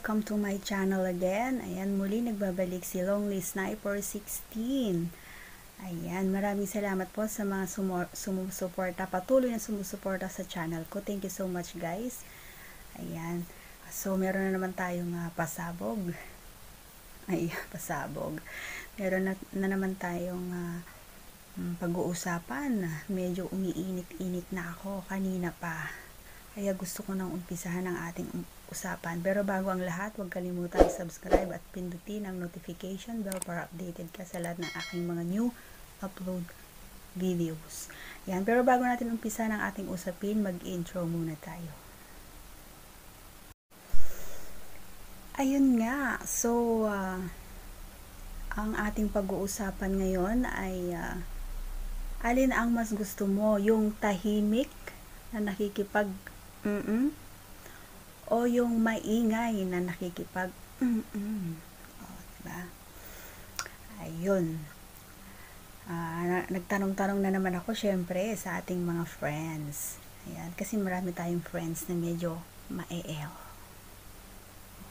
welcome to my channel again. Ayan, muli nagbabalik si Lonely Sniper 16. Ayan, maraming salamat po sa mga sumusuporta, patuloy na sumusuporta sa channel ko. Thank you so much, guys. Ayan, so meron na naman tayong pasabog. Ay, pasabog. Meron na naman tayong pag-uusapan. Medyo umiinit-init na ako kanina pa. Kaya gusto ko nang umpisahan ang ating usapan. Pero bago ang lahat, huwag kalimutan i-subscribe at pindutin ang notification bell para updated ka sa lahat ng aking mga new upload videos. Yan. Pero bago natin umpisahan ang ating usapin, mag-intro muna tayo. Ayun nga. So, ang ating pag-uusapan ngayon ay alin ang mas gusto mo? Yung tahimik na nakikipag o yung maingay na nakikipag diba? Ayun. Nagtanong-tanong na naman ako syempre sa ating mga friends. Ayan, kasi marami tayong friends na medyo ma-el.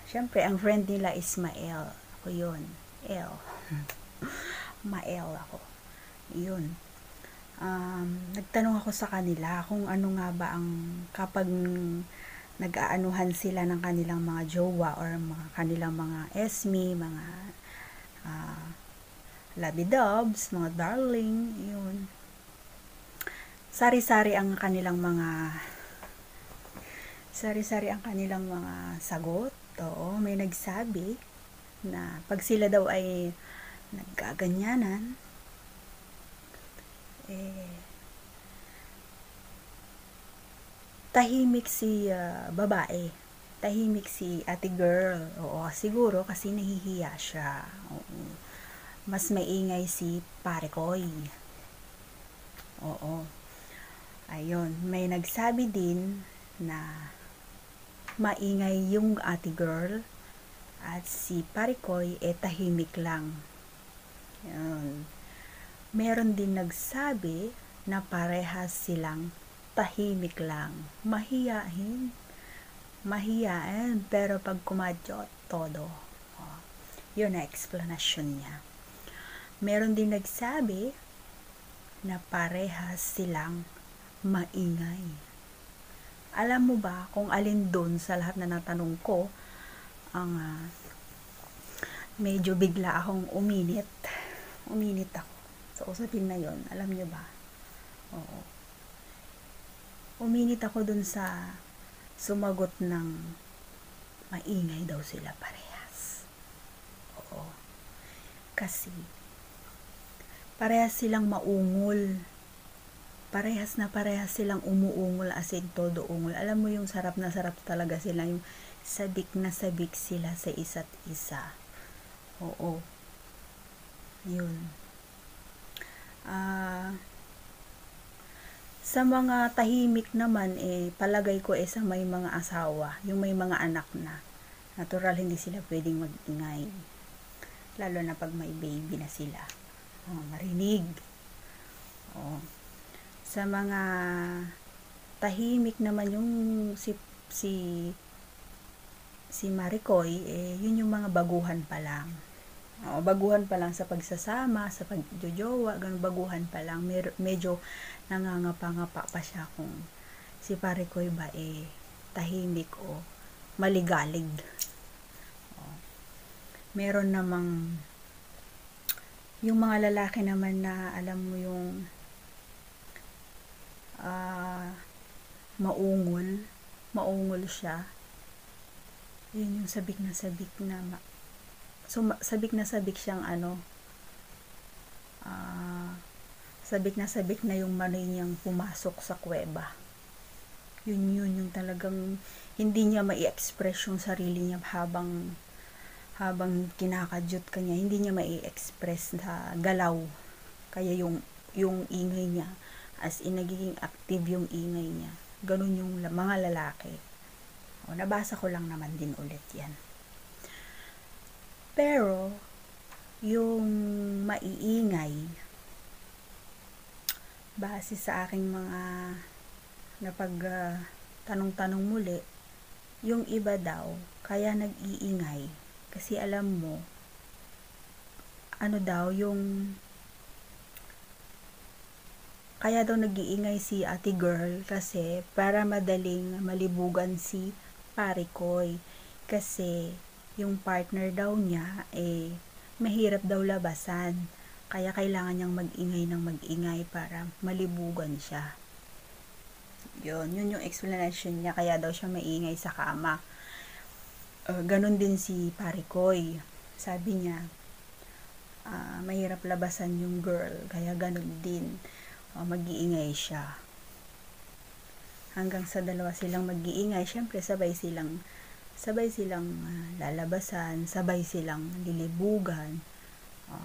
Syempre, ang friend nila is ma-el. Ako yun. El. Ma-el ako. Yun. Nagtanong ako sa kanila kung ano nga ba ang kapag nag-aanuhan sila ng kanilang mga jowa or mga kanilang mga esmi, mga lovey-dubs, mga darling, yun. Sari-sari ang kanilang mga sagot. Oo, may nagsabi na pag sila daw ay nagkaganyanan, tahimik si babae, tahimik si ate girl. Oo, siguro kasi nahihiya siya. Oo. Mas maingay si pare koy. Oo. Ayun, may nagsabi din na maingay yung ate girl at si pare koy tahimik lang. Ayun. Meron din nagsabi na parehas silang tahimik lang. Mahiyain, pero pag kumadyot, todo. Oh, yun na explanation niya. Meron din nagsabi na parehas silang maingay. Alam mo ba kung alin doon sa lahat na natanong ko ang medyo bigla akong uminit ako sa usapin na yon. Alam nyo ba? Oo. Uminit ako dun sa sumagot ng maingay daw sila parehas. Oo. Kasi parehas silang maungol. Parehas silang umuungol, as in todo ungol. Alam mo yung sarap na sarap talaga sila. Yung sabik na sabik sila sa isa't isa. Oo. Yun. Sa mga tahimik naman, palagay ko sa may mga asawa, yung may mga anak na. Natural, hindi sila pwedeng mag-ingay. Lalo na pag may baby na sila. Marinig. Sa mga tahimik naman, yung si Maricoy, yun yung mga baguhan pa lang. Baguhan pa lang sa pagsasama, sa pagjojowa, ganun, baguhan pa lang. Medyo nangangapa-ngapa pa siya kung si pare ko ba tahimik o maligalig. Meron namang yung mga lalaki naman na alam mo yung maungol siya. Yun yung sabik na sabik siyang sabik na yung manoy niyang pumasok sa kuweba. Yun yung talagang hindi niya mai-express yung sarili niya habang kinakadyot kanya, hindi niya mai-express na galaw. Kaya yung ingay niya, as in nagiging active yung ingay niya. Ganun yung mga lalaki. Nabasa ko lang naman din ulit yan. Pero yung maiingay, base sa aking mga tanong-tanong muli, yung iba daw kaya nag-iingay. Kasi alam mo, ano daw, kaya daw nag-iingay si ate girl kasi para madaling malibugan si Parikoy. Kasi yung partner daw niya, mahirap daw labasan. Kaya kailangan niyang mag-ingay ng mag-ingay para malibugan siya. Yun yung explanation niya, kaya daw siya maingay sa kama. Ganon din si Parikoy. Sabi niya, mahirap labasan yung girl, kaya ganon din. Mag-iingay siya. Hanggang sa dalawa silang mag-iingay, syempre sabay silang lalabasan, sabay silang lilibugan.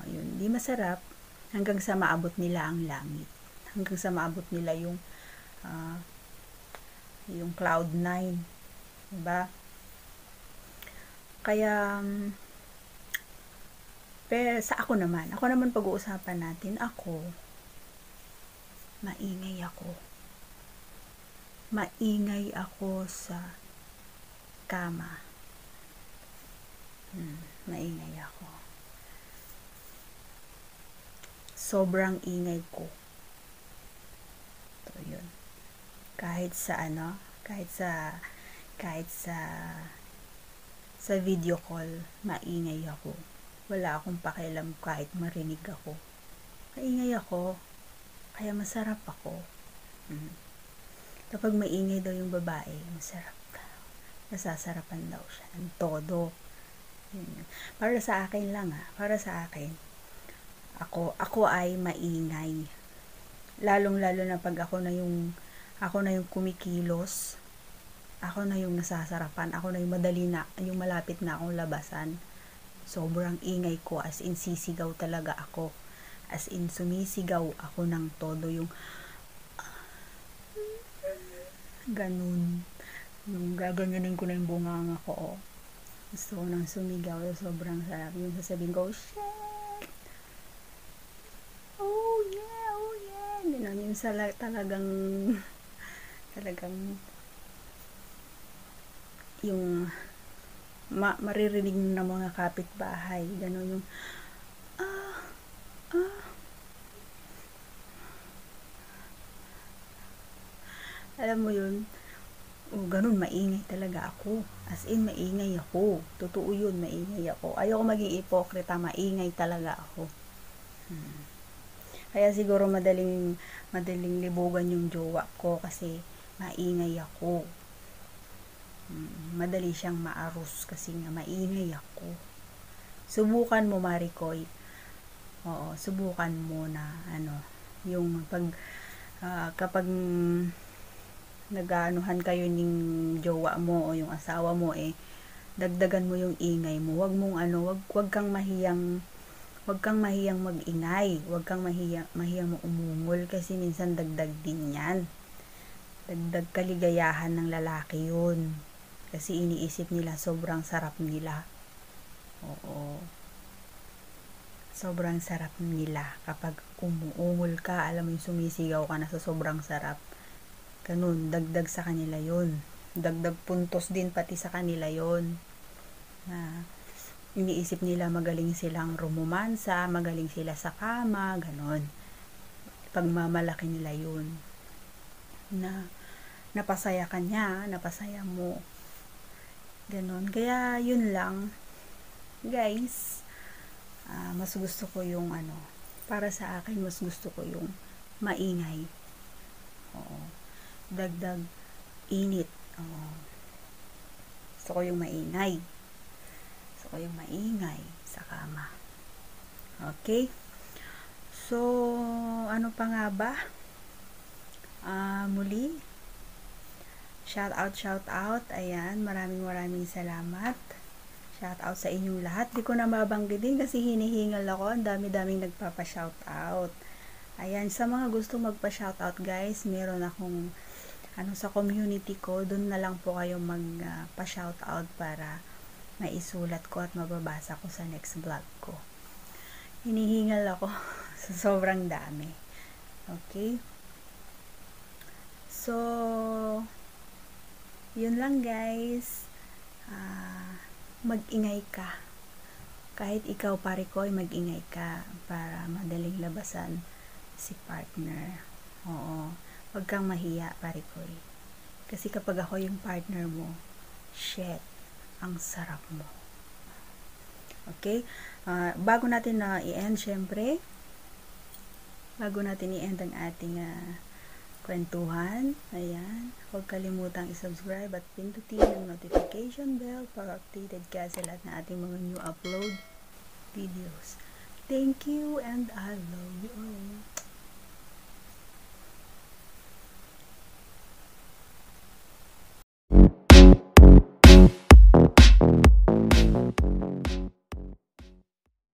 Yun, di masarap hanggang sa maabot nila ang langit. Hanggang sa maabot nila yung cloud 9. Diba? Kaya pero sa ako naman pag-uusapan natin, maingay ako sa kama. Maingay ako. Sobrang ingay ko. So, yun. Kahit sa video call, maingay ako. Wala akong pakialam kahit marinig ako. Maingay ako. Kaya masarap ako. Kapag maingay daw yung babae, masarap daw. Nasasarapan daw siya ng todo. Para sa akin lang para sa akin. Ako ay maingay. Lalong-lalo na pag ako na yung kumikilos. Ako na yung nasasarapan. Ako na yung yung malapit na akong labasan. Sobrang ingay ko, as in sisigaw talaga ako. As in sumisigaw ako ng todo, yung ganun. Yung gaganyanin ko na yung bunganga ko. Gusto ko nang sumigaw. Sobrang sarap. Yung sasabihin ko, shit! Oh yeah, oh yeah! Ganun yung talagang yung maririnig ng mga kapitbahay. Ganun yung alam mo yun, ganun, maingay talaga ako. As in, maingay ako. Totoo yun, maingay ako. Ayoko maging ipokrita, maingay talaga ako. Kaya siguro madaling libugan yung jowa ko kasi maingay ako. Madali siyang maarus kasi nga maingay ako. Subukan mo, Marikoy. Oo, subukan mo na yung kapag nag-aanuhan kayo ng jowa mo o yung asawa mo, dagdagan mo yung ingay mo. Wag kang mahiyang mag-ingay. Wag kang mahiyang umungol kasi minsan dagdag din 'yan. Dagdag kaligayahan ng lalaki 'yun. Kasi iniisip nila sobrang sarap nila. Oo. Sobrang sarap nila kapag umuungol ka, alam mo yung sumisigaw ka na sa sobrang sarap. Ganun, dagdag sa kanila yun. Dagdag puntos din pati sa kanila yun. Iniisip nila magaling silang rumomansa, magaling sila sa kama, ganun. Pagmamalaki nila yun. Na napasaya ka niya, napasaya mo. Ganun. Kaya yun lang. Guys, mas gusto ko yung para sa akin, mas gusto ko yung maingay. Oo. Dagdag init. Gusto ko yung maingay. Gusto ko yung maingay sa kama. Okay? So, ano pa nga ba? Muli, shout out. Ayan, maraming salamat. Shout out sa inyong lahat. Di ko na mabanggitin kasi hinihingal ako. Ang dami-daming nagpapa-shout out. Ayan, sa mga gusto magpa-shout out, guys, meron akong sa community ko, doon na lang po kayo magpa-shout out para maisulat ko at mababasa ko sa next vlog ko. Hinihingal ako sa sobrang dami. Okay? So, yun lang, guys. mag-ingay ka. Kahit ikaw, pare ko, mag-ingay ka para madaling labasan si partner. Oo. Huwag kang mahiya, pare ko. Kasi kapag ako yung partner mo, shit, ang sarap mo. Okay? Bago natin na i-end, syempre, bago natin i-end ang ating kwentuhan, ayan, huwag kalimutang i-subscribe at pindutin ang notification bell para updated ka sa lahat ng ating mga new upload videos. Thank you and I love you